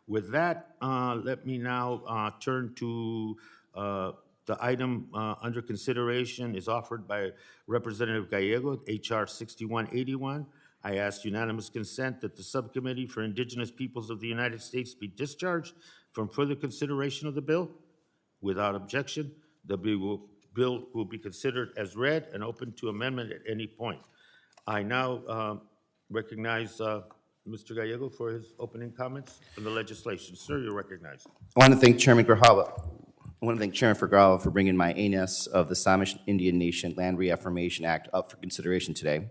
With that, let me now turn to the item under consideration is offered by Representative Gallego, H.R. 6181. I ask unanimous consent that the Subcommittee for Indigenous Peoples of the United States be discharged from further consideration of the bill. Without objection, the bill will be considered as read and open to amendment at any point. I now recognize Mr. Gallego for his opening comments on the legislation. Sir, you're recognized. I want to thank Chairman Grijalva. I want to thank Chairman Grijalva for bringing my ANS of the Samish Indian Nation Land Reaffirmation Act up for consideration today.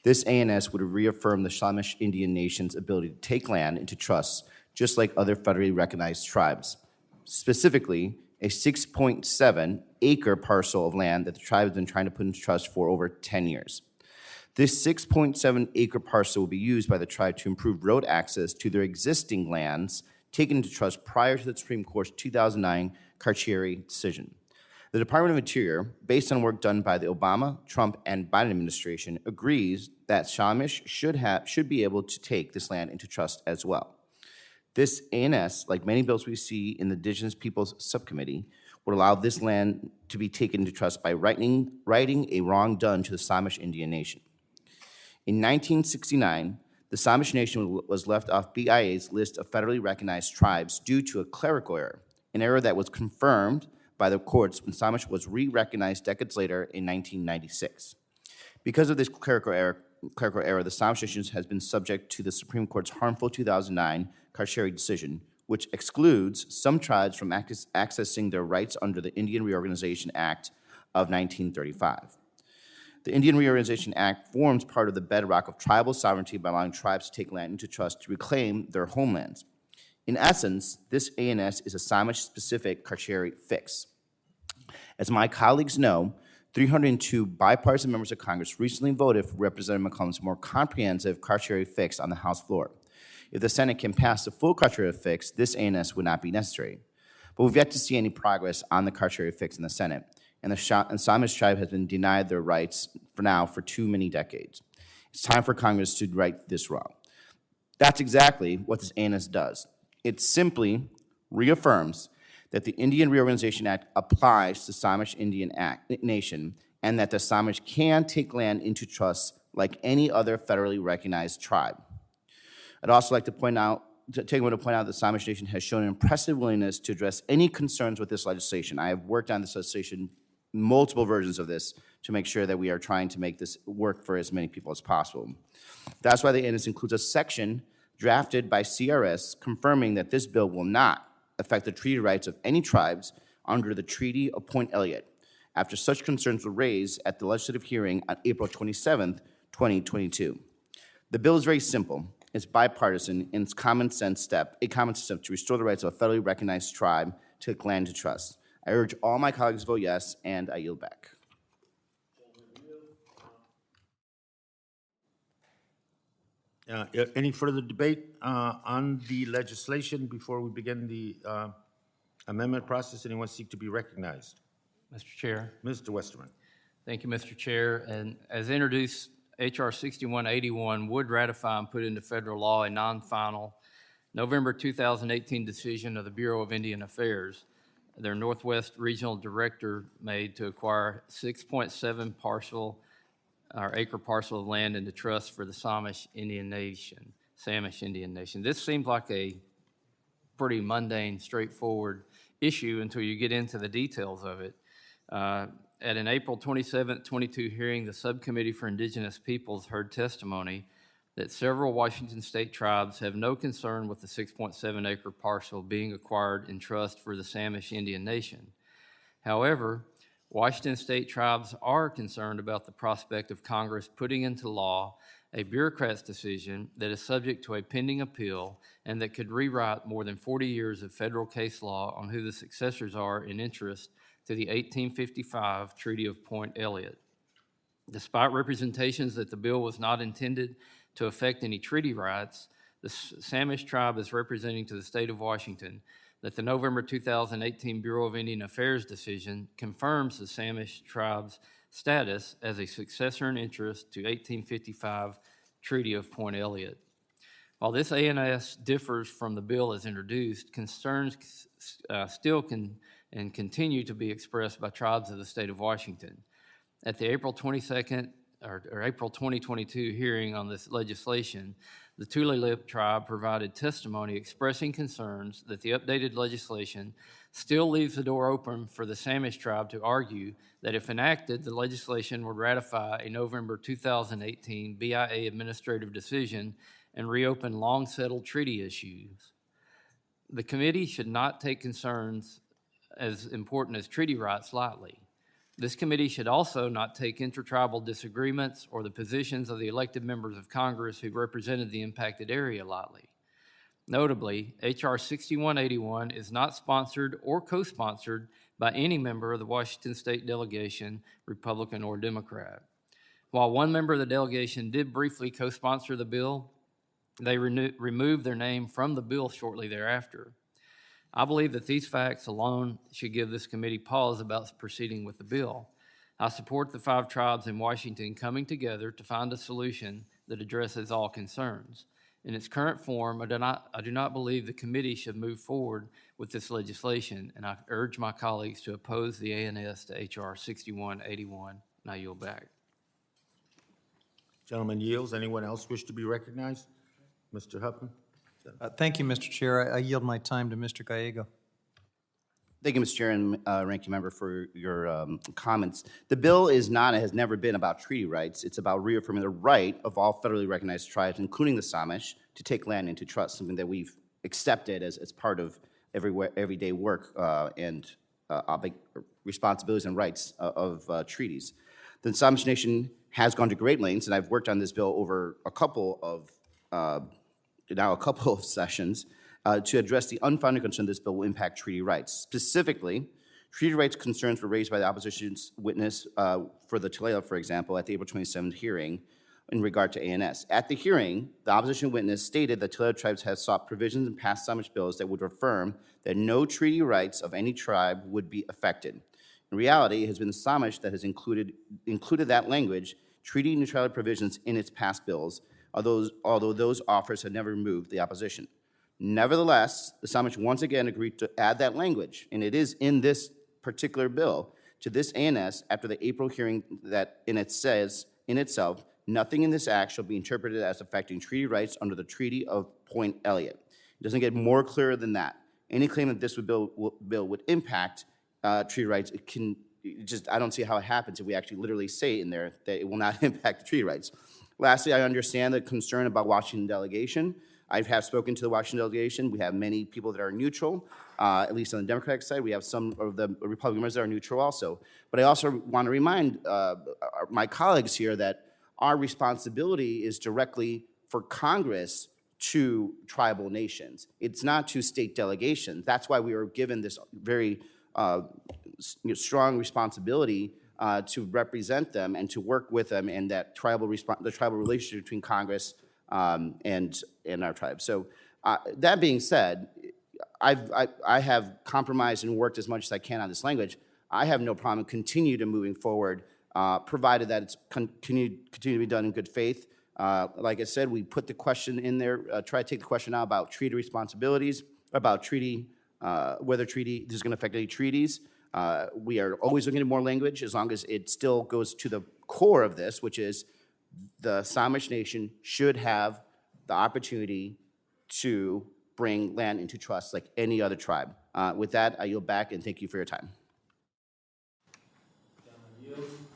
This ANS would reaffirm the Samish Indian Nation's ability to take land into trust, just like other federally recognized tribes. Specifically, a 6.7-acre parcel of land that the tribe has been trying to put into trust for over 10 years. This 6.7-acre parcel will be used by the tribe to improve road access to their existing lands taken into trust prior to the Supreme Court's 2009 Carcieri decision. The Department of Interior, based on work done by the Obama, Trump, and Biden administration, agrees that Samish should be able to take this land into trust as well. This ANS, like many bills we see in the Indigenous Peoples Subcommittee, would allow this land to be taken into trust by righting a wrong done to the Samish Indian Nation. In 1969, the Samish Nation was left off BIA's list of federally recognized tribes due to a clerical error, an error that was confirmed by the courts when Samish was re-recognized decades later in 1996. Because of this clerical error, the Samish Nation has been subject to the Supreme Court's harmful 2009 Carcieri decision, which excludes some tribes from accessing their rights under the Indian Reorganization Act of 1935. The Indian Reorganization Act forms part of the bedrock of tribal sovereignty by allowing tribes to take land into trust to reclaim their homelands. In essence, this ANS is a Samish-specific Carcieri fix. As my colleagues know, 302 bipartisan members of Congress recently voted for Representative McCollum's more comprehensive Carcieri fix on the House floor. If the Senate can pass the full Carcieri fix, this ANS would not be necessary. But we've yet to see any progress on the Carcieri fix in the Senate, and the Samish tribe has been denied their rights for too many decades. It's time for Congress to right this wrong. That's exactly what this ANS does. It simply reaffirms that the Indian Reorganization Act applies to Samish Indian Nation and that the Samish can take land into trust like any other federally recognized tribe. I'd also like to take a moment to point out that the Samish Nation has shown an impressive willingness to address any concerns with this legislation. I have worked on this legislation, multiple versions of this, to make sure that we are trying to make this work for as many people as possible. That's why the ANS includes a section drafted by CRS confirming that this bill will not affect the treaty rights of any tribes under the Treaty of Point Elliott, after such concerns were raised at the legislative hearing on April 27, 2022. The bill is very simple. It's bipartisan, and it's a common sense step to restore the rights of a federally recognized tribe to take land to trust. I urge all my colleagues to vote yes, and I yield back. Any further debate on the legislation before we begin the amendment process? Anyone seek to be recognized? Mr. Chair. Mr. Westerman. Thank you, Mr. Chair. And as introduced, H.R. 6181 would ratify and put into federal law a non-final November 2018 decision of the Bureau of Indian Affairs, their Northwest Regional Director made to acquire 6.7 acre parcel of land into trust for the Samish Indian Nation. This seems like a pretty mundane, straightforward issue until you get into the details of it. At an April 27, 22 hearing, the Subcommittee for Indigenous Peoples heard testimony that several Washington state tribes have no concern with the 6.7 acre parcel being acquired in trust for the Samish Indian Nation. However, Washington state tribes are concerned about the prospect of Congress putting into law a bureaucrat's decision that is subject to a pending appeal and that could rewrite more than 40 years of federal case law on who the successors are in interest to the 1855 Treaty of Point Elliott. Despite representations that the bill was not intended to affect any treaty rights, the Samish tribe is representing to the state of Washington that the November 2018 Bureau of Indian Affairs decision confirms the Samish tribe's status as a successor in interest to 1855 Treaty of Point Elliott. While this ANS differs from the bill as introduced, concerns still can and continue to be expressed by tribes of the state of Washington. At the April 22nd or April 2022 hearing on this legislation, the Tulalip tribe provided testimony expressing concerns that the updated legislation still leaves the door open for the Samish tribe to argue that if enacted, the legislation would ratify a November 2018 BIA administrative decision and reopen long-settled treaty issues. The committee should not take concerns as important as treaty rights lightly. This committee should also not take intertribal disagreements or the positions of the elected members of Congress who represented the impacted area lightly. Notably, H.R. 6181 is not sponsored or co-sponsored by any member of the Washington State delegation, Republican or Democrat. While one member of the delegation did briefly co-sponsor the bill, they removed their name from the bill shortly thereafter. I believe that these facts alone should give this committee pause about proceeding with the bill. I support the 5 tribes in Washington coming together to find a solution that addresses all concerns. In its current form, I do not believe the committee should move forward with this legislation, and I urge my colleagues to oppose the ANS to H.R. 6181. And I yield back. Gentleman yields. Anyone else wish to be recognized? Mr. Huffman? Thank you, Mr. Chair. I yield my time to Mr. Gallego. Thank you, Mr. Chair and Ranking Member, for your comments. The bill is not and has never been about treaty rights. It's about reaffirming the right of all federally recognized tribes, including the Samish, to take land into trust, something that we've accepted as part of everyday work and responsibilities and rights of treaties. The Samish Nation has gone to great lengths, and I've worked on this bill over a couple of sessions to address the unfounded concern this bill will impact treaty rights. Specifically, treaty rights concerns were raised by the opposition's witness for the Tulalip, for example, at the April 27th hearing in regard to ANS. At the hearing, the opposition witness stated that Tulalip tribes have sought provisions in past Samish bills that would affirm that no treaty rights of any tribe would be affected. In reality, it has been the Samish that has included that language, treaty neutrality provisions, in its past bills, although those offers had never moved the opposition. Nevertheless, the Samish once again agreed to add that language, and it is in this particular bill, to this ANS after the April hearing it says in itself, nothing in this act shall be interpreted as affecting treaty rights under the Treaty of Point Elliott. It doesn't get more clear than that. Any claim that this bill would impact treaty rights, I don't see how it happens if we actually literally say in there that it will not impact the treaty rights. Lastly, I understand the concern about Washington delegation. I have spoken to the Washington delegation. We have many people that are neutral, at least on the Democratic side. We have some of the Republican members that are neutral also. But I also want to remind my colleagues here that our responsibility is directly for Congress to tribal nations. It's not to state delegations. That's why we were given this very strong responsibility to represent them and to work with them, and that the tribal relationship between Congress and our tribe. So that being said, I have compromised and worked as much as I can on this language. I have no problem continue to moving forward, provided that it's continue to be done in good faith. Like I said, we put the question in there, try to take the question out about treaty responsibilities, about whether this is going to affect any treaties. We are always looking at more language as long as it still goes to the core of this, which is the Samish Nation should have the opportunity to bring land into trust like any other tribe. With that, I yield back and thank you for your time.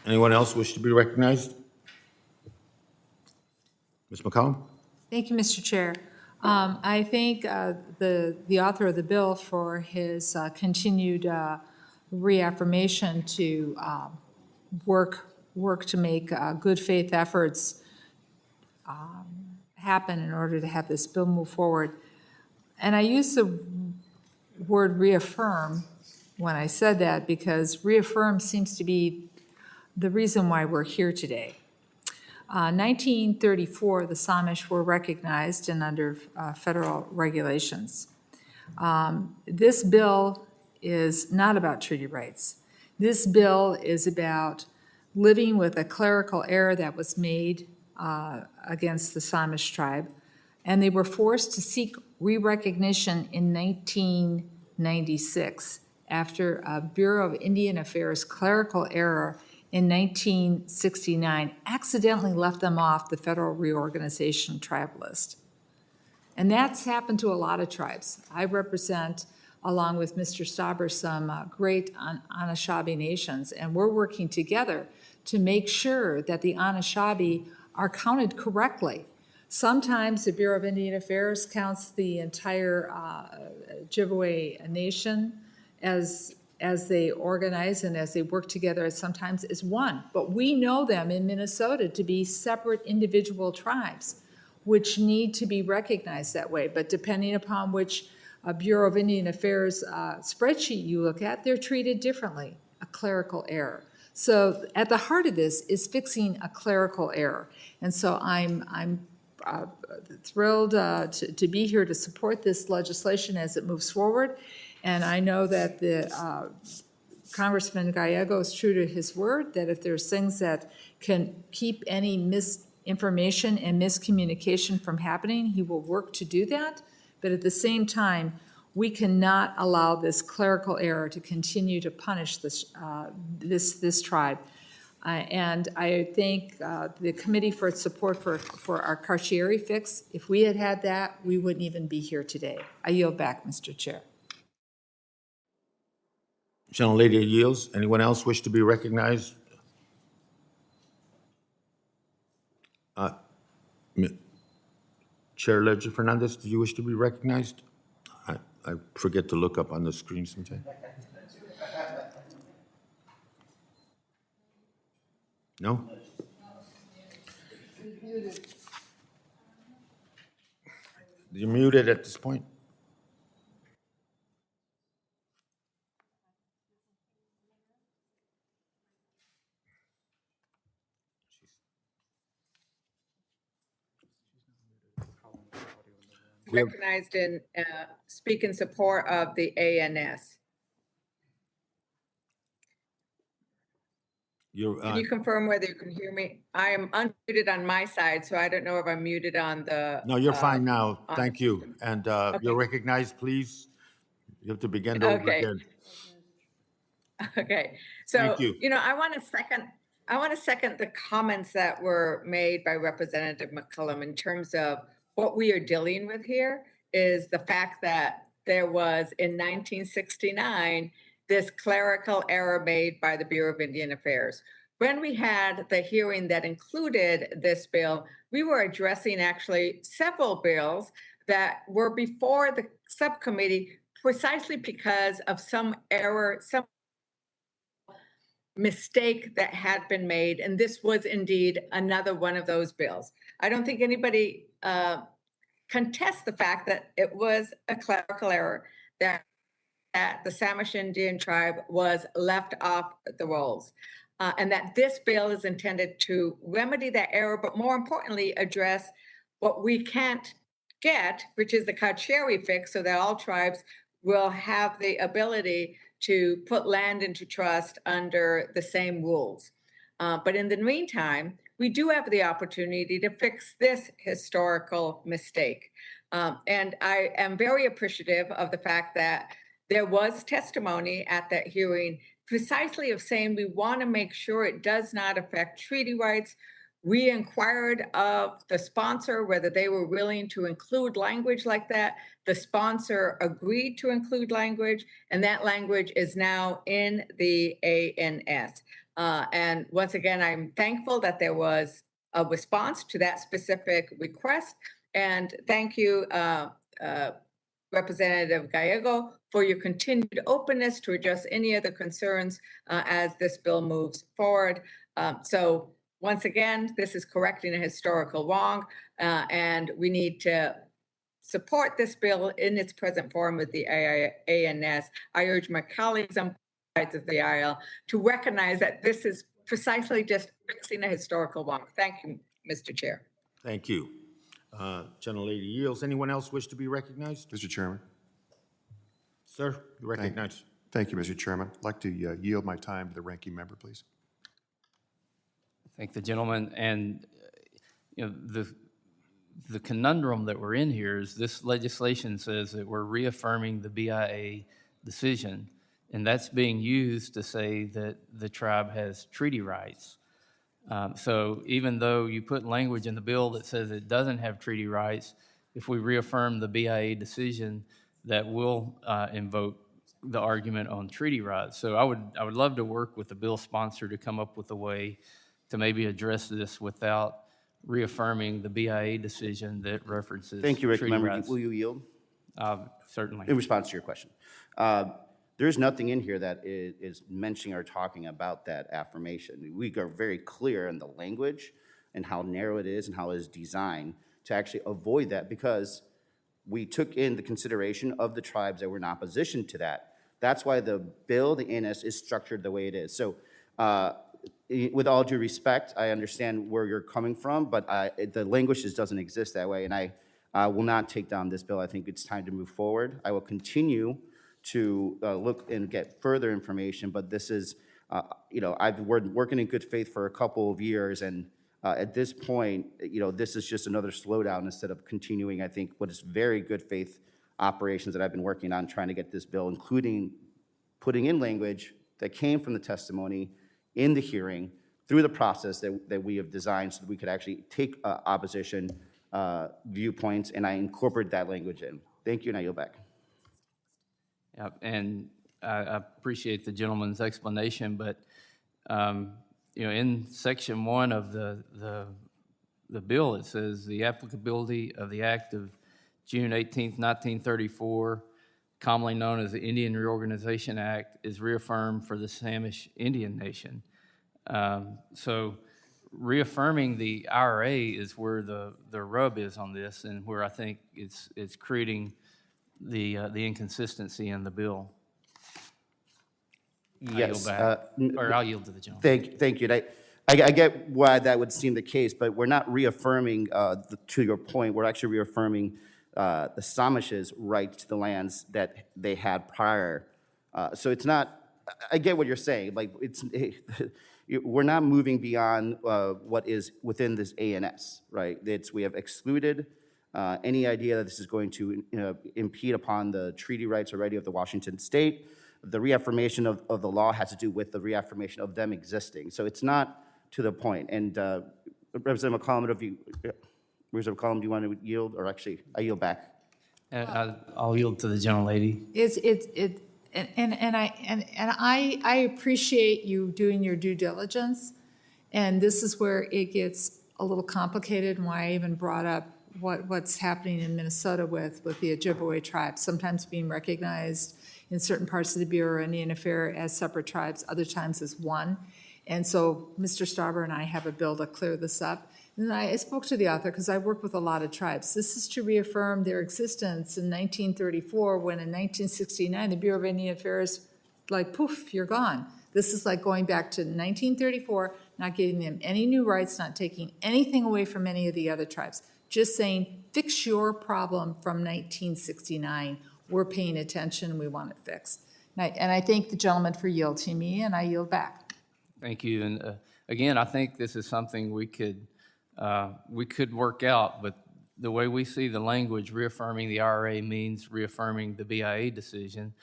Anyone else wish to be recognized? Ms. McCollum? Thank you, Mr. Chair. I thank the author of the bill for his continued reaffirmation to work to make good faith efforts happen in order to have this bill move forward. And I use the word reaffirm when I said that because reaffirm seems to be the reason why we're here today. 1934, the Samish were recognized and under federal regulations. This bill is not about treaty rights. This bill is about living with a clerical error that was made against the Samish tribe and they were forced to seek re-recognition in 1996 after a Bureau of Indian Affairs clerical error in 1969 accidentally left them off the federal reorganization tribe list. And that's happened to a lot of tribes. I represent, along with Mr. Stauber, some great Anishinaabe nations, and we're working together to make sure that the Anishinaabe are counted correctly. Sometimes the Bureau of Indian Affairs counts the entire Ojibwe nation as they organize and as they work together, sometimes as one. But we know them in Minnesota to be separate individual tribes, which need to be recognized that way. But depending upon which Bureau of Indian Affairs spreadsheet you look at, they're treated differently, a clerical error. So at the heart of this is fixing a clerical error. And so I'm thrilled to be here to support this legislation as it moves forward. And I know that the Congressman Gallego is true to his word, that if there's things that can keep any misinformation and miscommunication from happening, he will work to do that. But at the same time, we cannot allow this clerical error to continue to punish this tribe. And I thank the committee for its support for our Carcieri fix. If we had had that, we wouldn't even be here today. I yield back, Mr. Chair. Gentlelady yields. Anyone else wish to be recognized? Chair Ledger Fernandez, do you wish to be recognized? I forget to look up on the screen sometimes. No? You're muted at this point. We have- Recognized and speak in support of the ANS. Can you confirm whether you can hear me? I am unmuted on my side, so I don't know if I'm muted on the. No, you're fine now. Thank you. system. And Okay. you're recognized, please. You have to begin over Okay. again. Okay, so, Thank you. I want to second the comments that were made by Representative McCullum in terms of what we are dealing with here is the fact that there was in 1969, this clerical error made by the Bureau of Indian Affairs. When we had the hearing that included this bill, we were addressing actually several bills that were before the subcommittee precisely because of some error, some mistake that had been made, and this was indeed another one of those bills. I don't think anybody contests the fact that it was a clerical error, that the Samish Indian tribe was left off the rolls, and that this bill is intended to remedy that error, but more importantly, address what we can't get, which is the Carcieri fix, so that all tribes will have the ability to put land into trust under the same rules. But in the meantime, we do have the opportunity to fix this historical mistake. And I am very appreciative of the fact that there was testimony at that hearing precisely of saying we want to make sure it does not affect treaty rights. We inquired of the sponsor whether they were willing to include language like that. The sponsor agreed to include language, and that language is now in the ANS. And once again, I'm thankful that there was a response to that specific request. And thank you, Representative Gallego, for your continued openness to address any other concerns as this bill moves forward. So once again, this is correcting a historical wrong, and we need to support this bill in its present form with the ANS. I urge my colleagues on both sides of the aisle to recognize that this is precisely just fixing a historical wrong. Thank you, Mr. Chair. Thank you. Gentlelady yields. Anyone else wish to be recognized? Mr. Chairman. Sir, you recognize. Thank you, Mr. Chairman. I'd like to yield my time to the ranking member, please. Thank the gentleman. And the the conundrum that we're in here is this legislation says that we're reaffirming the BIA decision, and that's being used to say that the tribe has treaty rights. So even though you put language in the bill that says it doesn't have treaty rights, if we reaffirm the BIA decision, that will invoke the argument on treaty rights. So I would love to work with the bill sponsor to come up with a way to maybe address this without reaffirming the BIA decision that references Thank you, Rick. treaty Member, rights. will you yield? Certainly. In response to your question. There's nothing in here that is mentioning or talking about that affirmation. We are very clear in the language and how narrow it is and how it is designed to actually avoid that, because we took in the consideration of the tribes that were in opposition to that. That's why the bill, the ANS, is structured the way it is. So with all due respect, I understand where you're coming from, but the language just doesn't exist that way, and I will not take down this bill. I think it's time to move forward. I will continue to look and get further information, but this is, I've been working in good faith for a couple of years, and at this point, this is just another slowdown instead of continuing, I think, what is very good faith operations that I've been working on trying to get this bill, including putting in language that came from the testimony in the hearing through the process that we have designed so that we could actually take opposition viewpoints, and I incorporate that language in. Thank you, and I yield back. Yeah, and I appreciate the gentleman's explanation, but in section 1 of the bill, it says the applicability of the Act of June 18th, 1934, commonly known as the Indian Reorganization Act, is reaffirmed for the Samish Indian Nation. So reaffirming the IRA is where the rub is on this, and where I think it's creating the inconsistency in the bill. Yes. I'll yield to the gentleman. Thank you. I get why that would seem the case, but we're not reaffirming, to your point, we're actually reaffirming the Samish's right to the lands that they had prior. So it's not, I get what you're saying, like we're not moving beyond what is within this ANS, right? We have excluded any idea that this is going to impede upon the treaty rights already of the Washington state. The reaffirmation of the law has to do with the reaffirmation of them existing. So it's not to the point. And Representative McCollum, do you want to yield? Or actually, I yield back. I'll yield to the gentlelady. I appreciate you doing your due diligence, and this is where it gets a little complicated, and why I even brought up what's happening in Minnesota with the Ojibwe tribe, sometimes being recognized in certain parts of the Bureau of Indian Affairs as separate tribes, other times as one. And so Mr. Stauber and I have a bill to clear this up. And I spoke to the author because I work with a lot of tribes. This is to reaffirm their existence in 1934, when in 1969, the Bureau of Indian Affairs, like, poof, you're gone. This is like going back to 1934, not giving them any new rights, not taking anything away from any of the other tribes. Just saying, fix your problem from 1969. We're paying attention, we want it fixed. And I thank the gentleman for yielding me, and I yield back. Thank you. And again, I think this is something we could work out, but the way we see the language, reaffirming the IRA means reaffirming the BIA decision.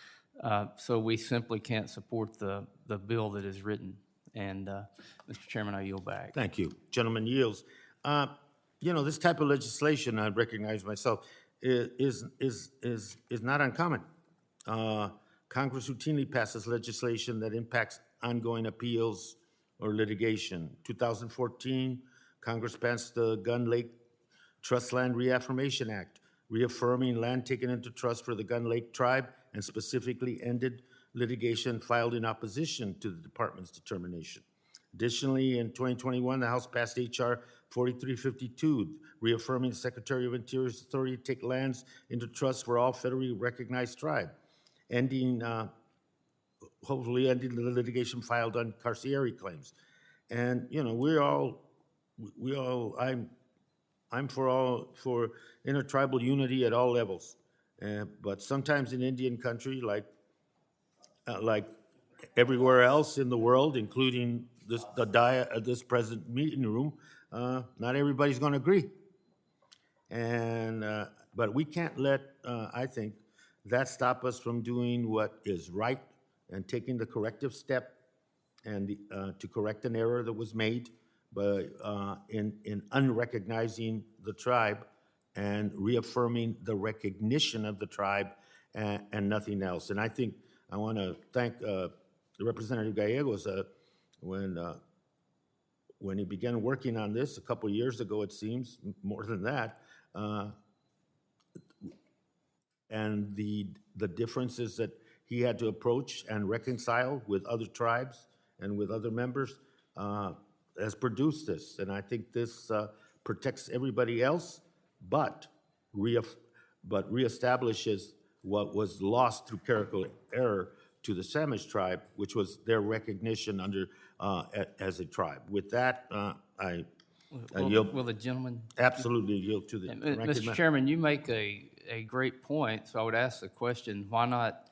So we simply can't support the bill that is written. And Mr. Chairman, I yield back. Thank you. Gentleman yields. This type of legislation, I recognize myself, is not uncommon. Congress routinely passes legislation that impacts ongoing appeals or litigation. 2014, Congress passed the Gun Lake Trust Land Reaffirmation Act, reaffirming land taken into trust for the Gun Lake tribe, and specifically ended litigation filed in opposition to the department's determination. Additionally, in 2021, the House passed H.R. 6382, reaffirming the Secretary of Interior's authority to take lands into trust for all federally recognized tribe, hopefully ending the litigation filed on carcieri claims. And I'm for intertribal unity at all levels, but sometimes in Indian country, like everywhere else in the world, including this present meeting room, not everybody's going to agree. And, but we can't let, I think, that stop us from doing what is right and taking the corrective step and to correct an error that was made, but in unrecognizing the tribe and reaffirming the recognition of the tribe and nothing else. And I think I want to thank Representative Gallegos when he began working on this a couple years ago, it seems, more than that, and the differences that he had to approach and reconcile with other tribes and with other members has produced this. And I think this protects everybody else, but reestablishes what was lost through clerical error to the Samish tribe, which was their recognition under as a tribe. With that, I yield. Will the gentleman? Absolutely yield to the ranking member. Mr. Chairman, you make a great point, so I would ask the question, why not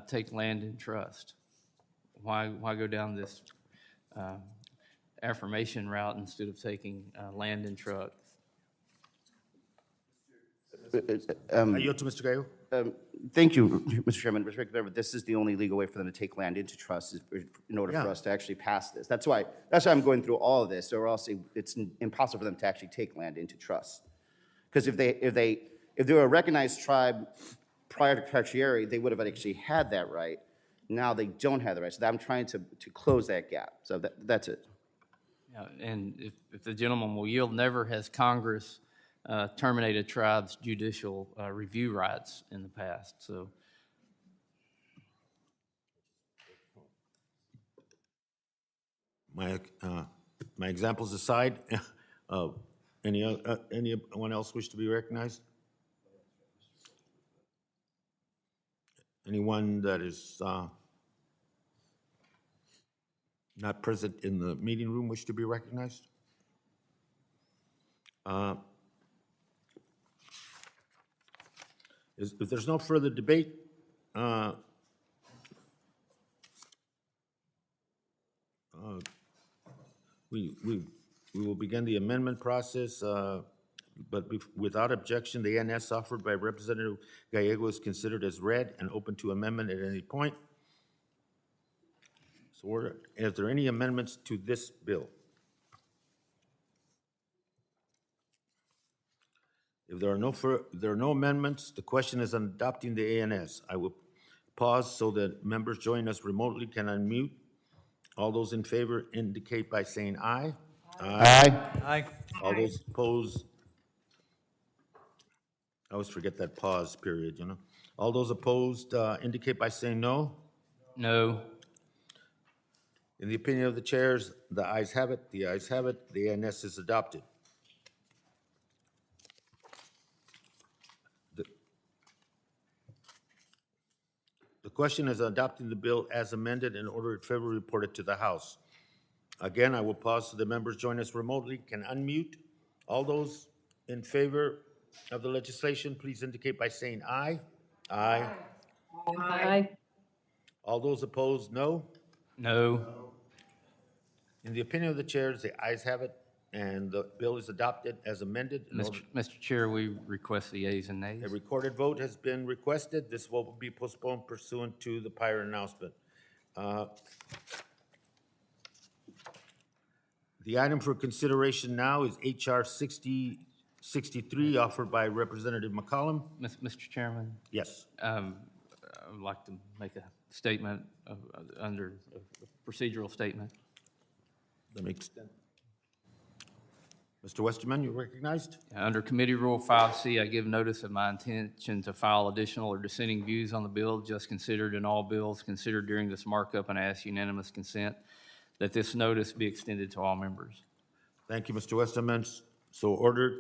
take land in trust? Why go down this affirmation route instead of taking land in trust? I yield to Mr. Gallego. Thank you, Mr. Chairman. Respected member, this is the only legal way for them to take land into trust in order for Yeah. us to actually pass this. That's why I'm going through all of this, or else it's impossible for them to actually take land into trust. Because if they were a recognized tribe prior to certiorari, they would have actually had that right. Now they don't have the right. So I'm trying to close that gap. So that's it. Yeah, and if the gentleman will yield, never has Congress terminated tribes' judicial review rights in the past, so. My examples aside, anyone else wish to be recognized? Anyone that is not present in the meeting room wish to be recognized? If there's no further debate, we will begin the amendment process, but without objection, the ANS offered by Representative Gallego is considered as read and open to amendment at any point. So ordered. Is there any amendments to this bill? If there are no amendments, the question is on adopting the ANS. I will pause so that members joining us remotely can unmute. All those in favor indicate by saying aye. Aye. Aye. All those opposed, I always forget that pause period, you know. All those opposed indicate by saying no. No. In the opinion of the chairs, the ayes have it, the ayes have it, the ANS is adopted. The question is adopting the bill as amended in order to February reported to the House. Again, I will pause so the members join us remotely can unmute. All those in favor of the legislation, please indicate by saying aye. Aye. Aye. All those opposed, no. No. In the opinion of the chairs, the ayes have it, and the bill is adopted as amended. Mr. Chair, we request the ayes and nays. A recorded vote has been requested. This vote will be postponed pursuant to the prior announcement. The item for consideration now is H.R. 6063, offered by Representative McCollum. Mr. Chairman, Yes. I would like to make a statement under a procedural statement. Let me extend. Mr. Westerman, you're recognized. Under Committee Rule 5C, I give notice of my intention to file additional or dissenting views on the bill just considered in all bills considered during this markup, and I ask unanimous consent that this notice be extended to all members. Thank you, Mr. Westerman. So ordered.